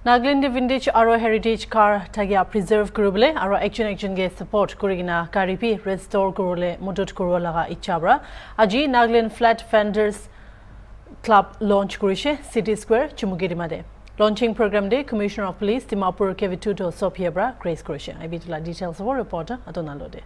Nagaland vintage aro heritage car tagia preserve kurubile aro action ge support kurigina karipi restore kurule modot kurolaga ichabra aji Nagaland Flatfenders club launch kurishe City Square Chumugidimade launching program day Commissioner of Police Dimapur Kevituto Sopiebra Grace kurishe ibitula details of our reporter Adonalode.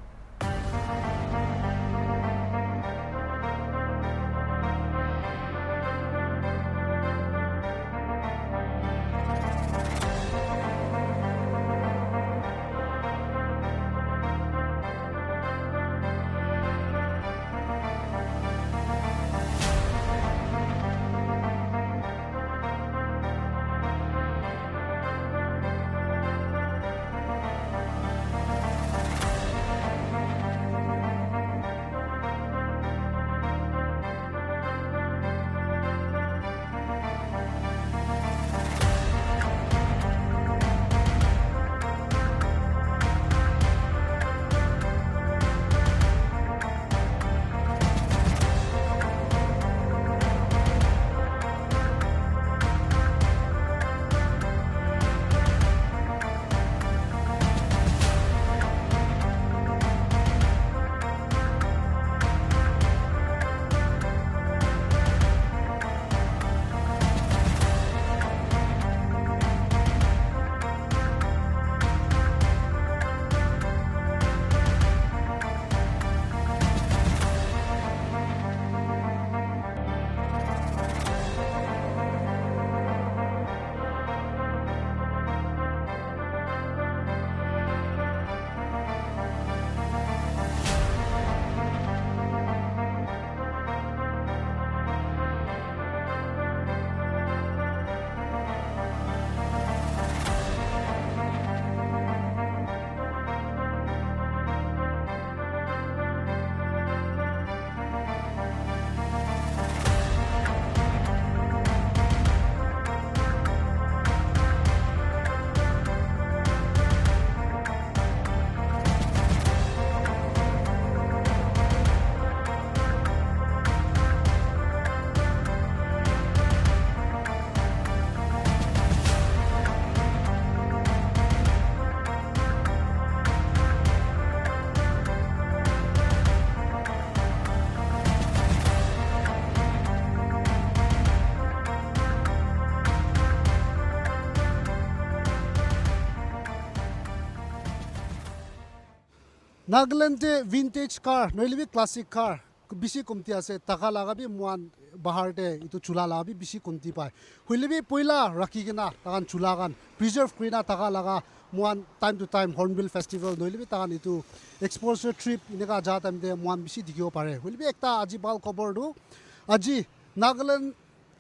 Nagaland vintage car, noilbi classic car, bisi kumti ase taka laga bi muan bahar de itu chula laga bi bisi kumti pai. Huilibi poila rakhi gina takan chula kan preserve krina taka laga muan time to time Hornbill festival noilbi takan itu exposure trip ineka ja time de muan bisi dikhibo pare. Huilibi ekta aji bal khobor du aji Nagaland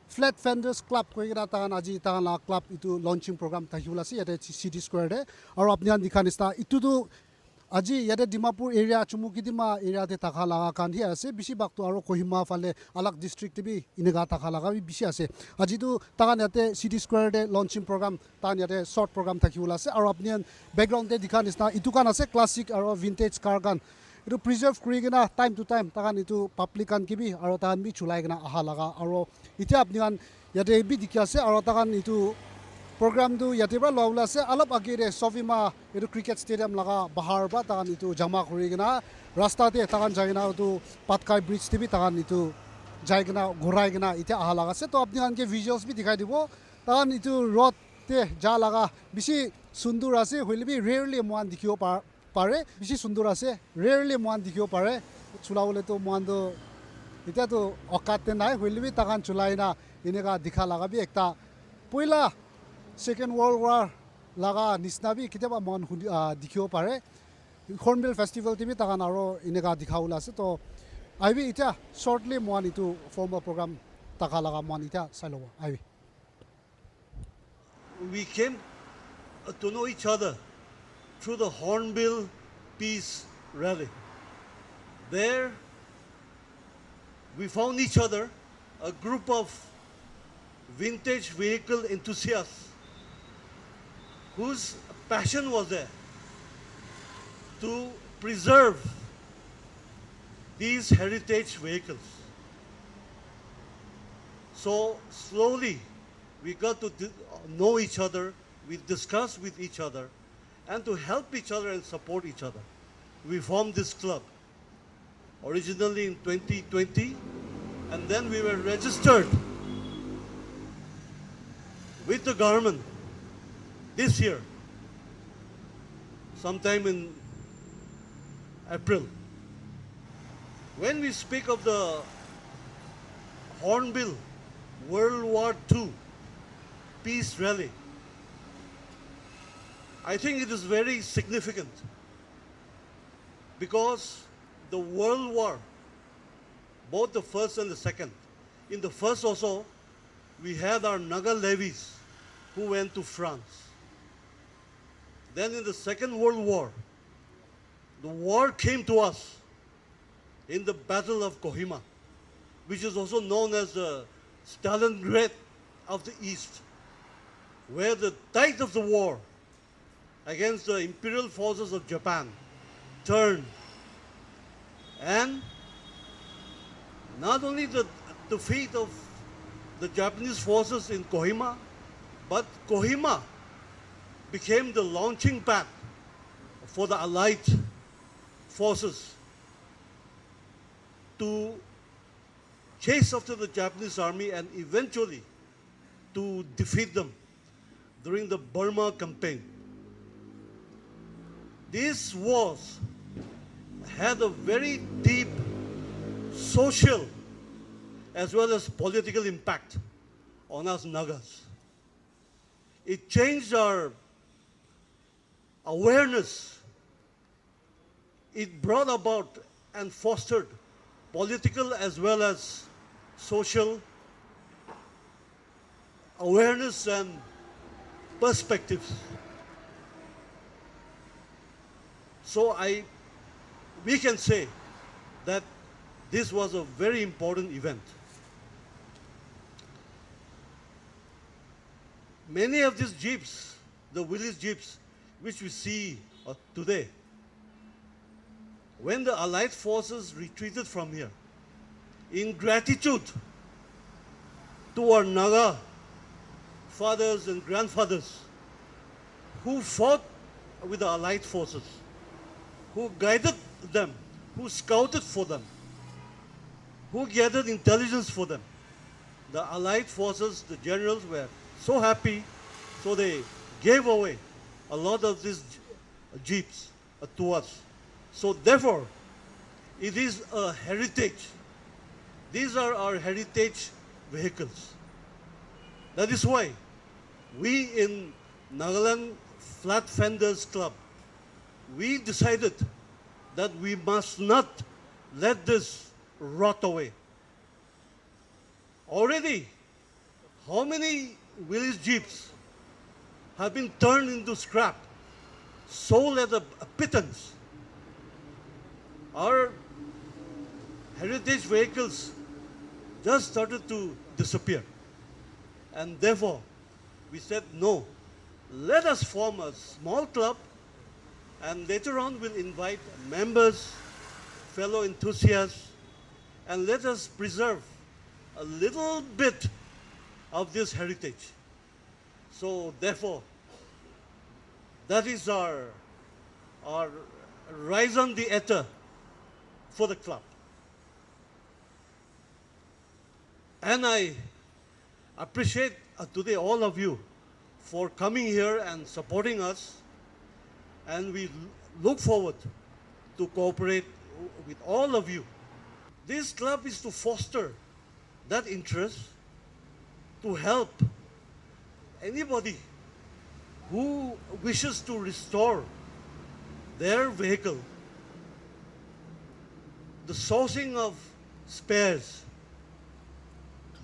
Flatfenders club koigina takan aji takan la club itu launching program thakibula ase yate City Square de aro apnian dikhanista itu tu Aji yada Dimapur area Chumukidima area te taka laga kan hi ase bisi baktu aro Kohima fale alak district te bi inega taka laga bi bisi ase aji tu takan yate City Square de launching program tan yate short program thakibula ase aro apnian background te dikhan isna itu kan ase classic aro vintage car kan itu preserve kurigena time to time takan itu public kan kibi aro takan bi chulai gena aha laga aro itia apnian yate bi dikhi ase aro takan itu program tu yatibra lawla se alap agire sofima itu cricket stadium laga bahar ba takan itu jama kurigena rasta te takan jaigena tu patkai bridge te bi takan itu jaigena ghoraigena ite aha laga se to apni kan ke visuals bi dikhai dibo takan itu road te ja laga bisi sundur ase hoilibi rarely muan dikhibo pare bisi sundur ase rarely muan dikhibo pare chulawole to muan do ite to okate nai hoilibi takan chulaina inega dikha laga bi ekta poila Second World War laga nisnabi kitaba mon dikhibo pare Hornbill festival tibi takan aro inega dikhaula ase to aibi ita shortly mon itu formal program taka laga mon ita salowa aibi we came to know each other through the Hornbill Peace Rally. There we found each other, a group of vintage vehicle enthusiasts whose passion was there to preserve these heritage vehicles. So slowly we got to know each other we discuss with each other, and to help each other and support each other, we formed this club. Originally in 2020, and then we were registered with the government this year, sometime in April. When we speak of the Hornbill World War II Peace Rally, I think it is very significant because the World War, both the first and the second, in the first also, we had our Naga levies who went to France. Then in the Second World War, the war came to us in the Battle of Kohima, which is also known as the Stalingrad of the East, where the tide of the war against the imperial forces of Japan turned. And not only the defeat of the Japanese forces in Kohima, but Kohima became the launching pad for the Allied forces to chase after the Japanese army and eventually to defeat them during the Burma campaign. This wars had a very deep social as well as political impact on us Nagas. It changed our awareness. It brought about and fostered political as well as social awareness and perspectives. So we can say that this was a very important event. Many of these jeeps, the village jeeps, which we see today, when the Allied forces retreated from here, in gratitude to our Naga fathers and grandfathers who fought with the Allied forces, who guided them, who scouted for them, who gathered intelligence for them. The Allied forces, the generals were so happy, so they gave away a lot of these jeeps to us. So therefore, it is a heritage. These are our heritage vehicles. That is why we in Nagaland Flatfenders Club, we decided that we must not let this rot away. Already, how many village jeeps have been turned into scrap, sold at a pittance? Our heritage vehicles just started to disappear. And therefore, we said, no, let us form a small club, and later on we'll invite members, fellow enthusiasts, and let us preserve a little bit of this heritage. So therefore, that is our raison d'etre for the club. And I appreciate today all of you for coming here and supporting us, and we look forward to cooperate with all of you. This club is to foster that interest, to help anybody who wishes to restore their vehicle. The sourcing of spares,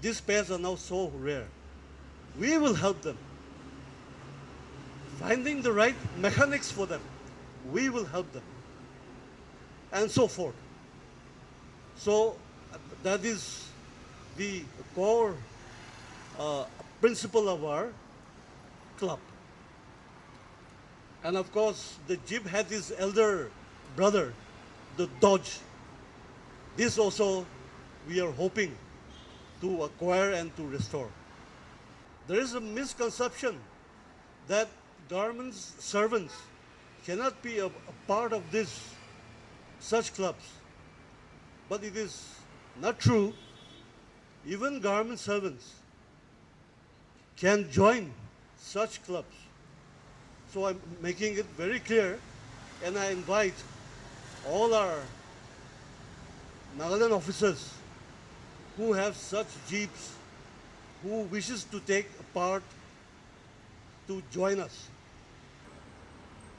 these spares are now so rare. We will help them. Finding the right mechanics for them, we will help them. And so forth. So that is the core principle of our club. And of course, the Jeep had his elder brother, the Dodge. This also we are hoping to acquire and to restore. There is a misconception that government's servants cannot be a part of such clubs. But it is not true. Even government servants can join such clubs. So I'm making it very clear, and I invite all our Nagaland officers who have such jeeps, who wishes to take part, to join us.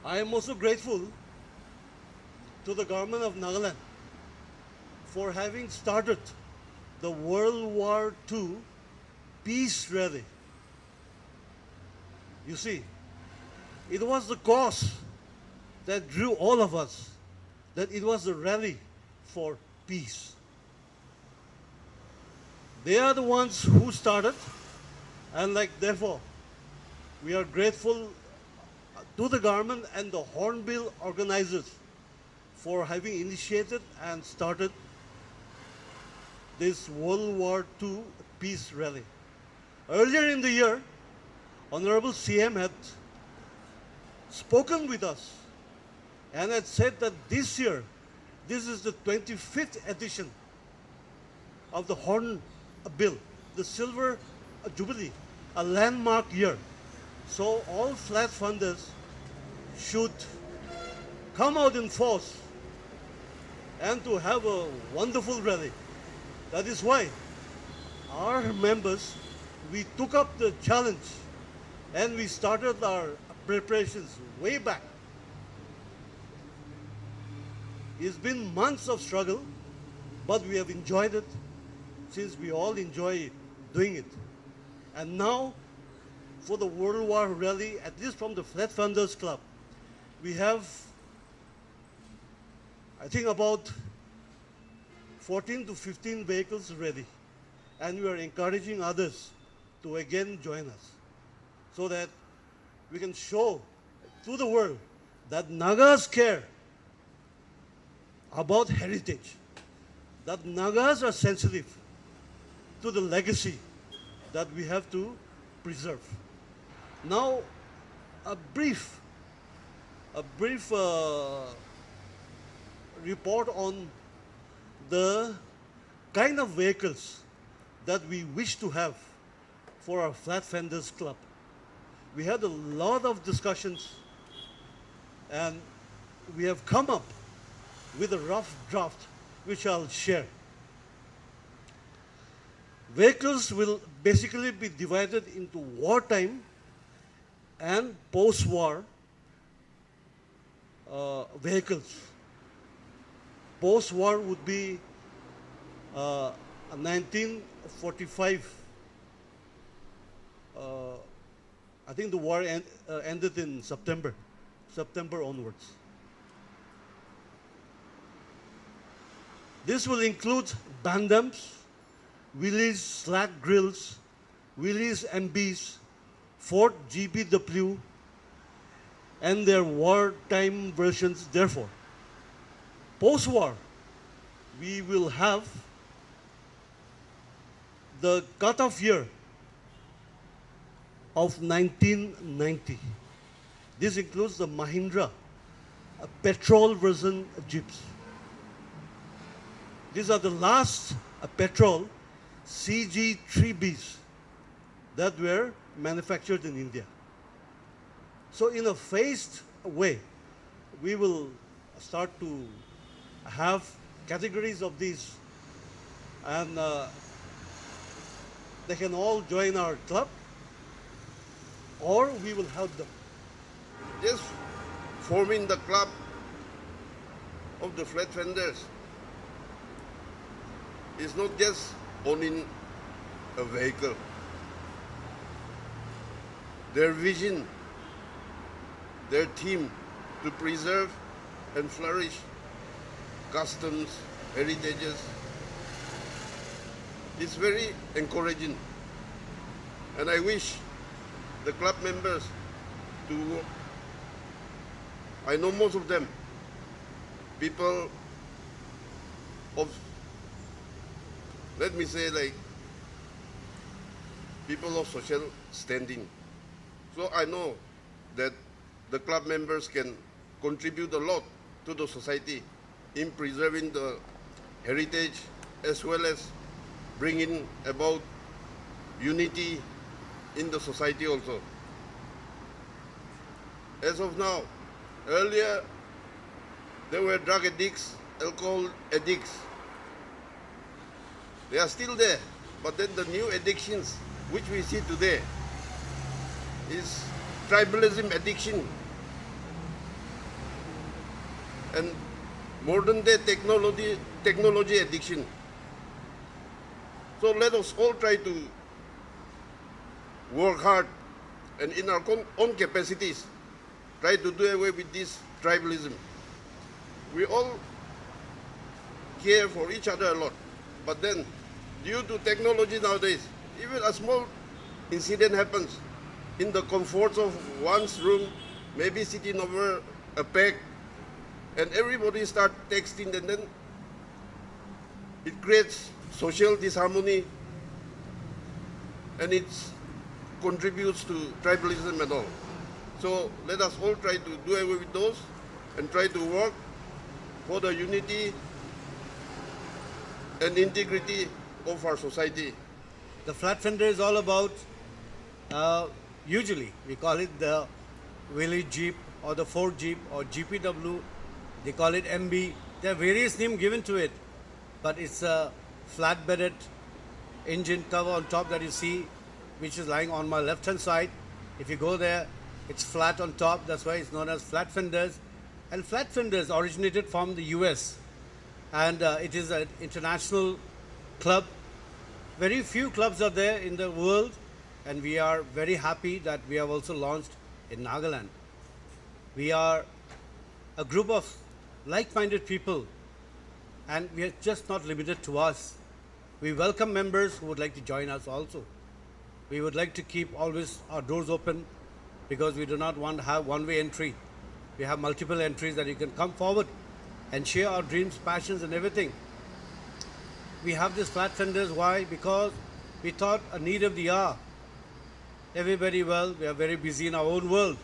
I am also grateful to the government of Nagaland for having started the World War II peace rally. You see, it was the cause that drew all of us, that it was a rally for peace. They are the ones who started, and therefore, we are grateful to the government and the Hornbill organizers for having initiated and started this World War II peace rally. Earlier in the year, Honorable CM had spoken with us and had said that this year, this is the 25th edition of the Hornbill, the Silver Jubilee, a landmark year. So all Flatfenders should come out in force and to have a wonderful rally. That is why our members, we took up the challenge and we started our preparations way back. It's been months of struggle, but we have enjoyed it since we all enjoy doing it. And now, for the World War Rally, at least from the Flatfenders Club, we have, I think, about 14 to 15 vehicles ready. And we are encouraging others to again join us so that we can show to the world that Nagas care about heritage, that Nagas are sensitive to the legacy that we have to preserve. Now, a brief report on the kind of vehicles that we wish to have for our Flatfenders Club. We had a lot of discussions and we have come up with a rough draft which I'll share. Vehicles will basically be divided into wartime and post-war vehicles. Post-war would be 1945. I think the war ended in September onwards. This will include Bandams, Willys Slack Grills, Willys MBs, Ford GPW, and their wartime versions. Therefore, post-war, we will have the cutoff year of 1990. This includes the Mahindra petrol version Jeeps. These are the last petrol CG3Bs that were manufactured in India. So in a phased way, we will start to have categories of these, and they can all join our club, or we will help them. Just forming the club of the Flatfenders is not just owning a vehicle. Their vision, their theme to preserve and flourish customs, heritages, is very encouraging. And I wish the club members to, I know most of them, people of, let me say, like, people of social standing. So I know that the club members can contribute a lot to the society in preserving the heritage as well as bringing about unity in the society also. As of now, earlier there were drug addicts, alcohol addicts. They are still there, but then the new addictions which we see today is tribalism addiction and modern day technology addiction. So let us all try to work hard and in our own capacities try to do away with this tribalism. We all care for each other a lot, but then due to technology nowadays, even a small incident happens in the comforts of one's room, maybe sitting over a Phek, and everybody start texting, and then it creates social disharmony and it contributes to tribalism and all. So let us all try to do away with those and try to work for the unity and integrity of our society. The Flatfender is all about, usually we call it the village jeep or the Ford jeep or GPW, they call it MB. There are various names given to it, but it's a flat-bedded engine cover on top that you see, which is lying on my left-hand side. If you go there, it's flat on top, that's why it's known as Flatfenders. And Flatfenders originated from the US, and it is an international club. Very few clubs are there in the world, and we are very happy that we have also launched in Nagaland. We are a group of like-minded people, and we are just not limited to us. We welcome members who would like to join us also. We would like to keep always our doors open because we do not want to have one-way entry. We have multiple entries that you can come forward and share our dreams, passions and everything. We have this Flatfenders. Why? Because we thought a need of the hour. Everybody, well, we are very busy in our own world.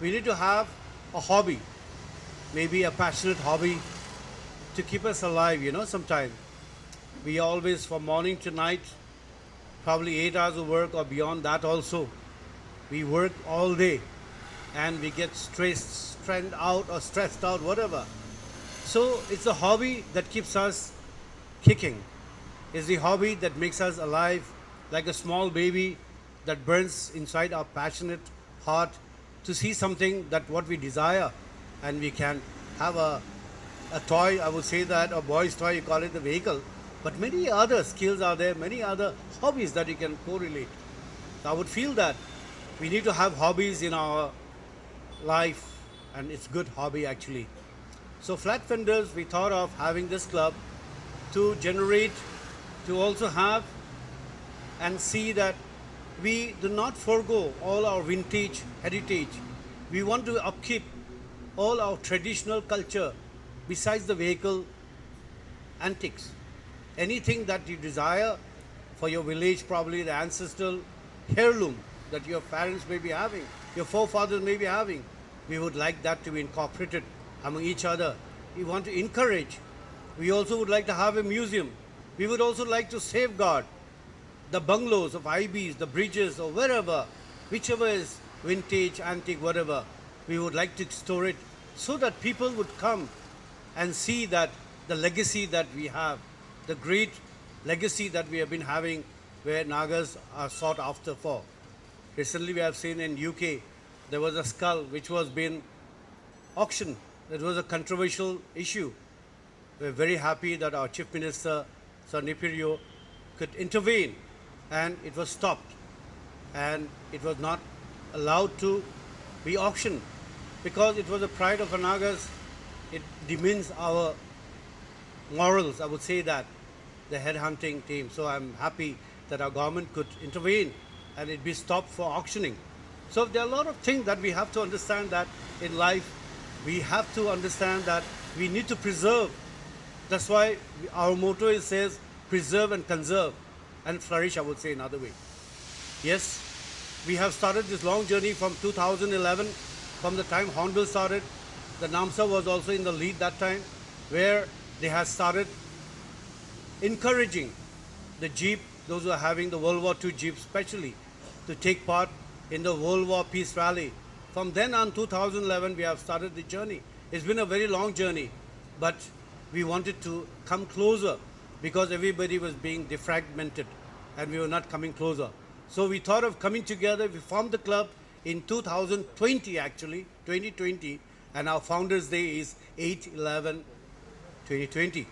We need to have a hobby, maybe a passionate hobby to keep us alive, sometime. We always, from morning to night, probably 8 hours of work or beyond that also. We work all day and we get stressed out or stressed out, whatever. So it's a hobby that keeps us kicking. It's the hobby that makes us alive, like a small baby that burns inside our passionate heart to see something that what we desire, and we can have a toy, I would say that, a boy's toy, you call it the vehicle, but many other skills are there, many other hobbies that you can correlate. So I would feel that we need to have hobbies in our life, and it's good hobby actually. So Flatfenders, we thought of having this club to generate, to also have and see that we do not forego all our vintage heritage. We want to upkeep all our traditional culture besides the vehicle antiques. Anything that you desire for your village, probably the ancestral heirloom that your parents may be having, your forefathers may be having, we would like that to be incorporated among each other. We want to encourage. We also would like to have a museum. We would also like to safeguard the bungalows of IBs, the bridges or wherever, whichever is vintage, antique, whatever. We would like to store it so that people would come and see that the legacy that we have, the great legacy that we have been having, where Nagas are sought after for. Recently we have seen in UK, there was a skull which was being auctioned. It was a controversial issue. We're very happy that our Chief Minister, Sir Nipirio, could intervene, and it was stopped. And it was not allowed to be auctioned because it was the pride of the Nagas. It demeans our morals, I would say that, the headhunting team. So I'm happy that our government could intervene and it be stopped for auctioning. So there are a lot of things that we have to understand that in life. We have to understand that we need to preserve. That's why our motto says preserve and conserve and flourish, I would say another way. Yes, we have started this long journey from 2011, from the time Hornbill started. The NAMSA was also in the lead that time, where they have started encouraging the Jeep, those who are having the World War II Jeep especially, to take part in the World War Peace Rally. From then on, 2011, we have started the journey. It's been a very long journey, but we wanted to come closer because everybody was being defragmented and we were not coming closer. So we thought of coming together. We formed the club in 2020 actually, 2020, and our Founders Day is 8/11/2020.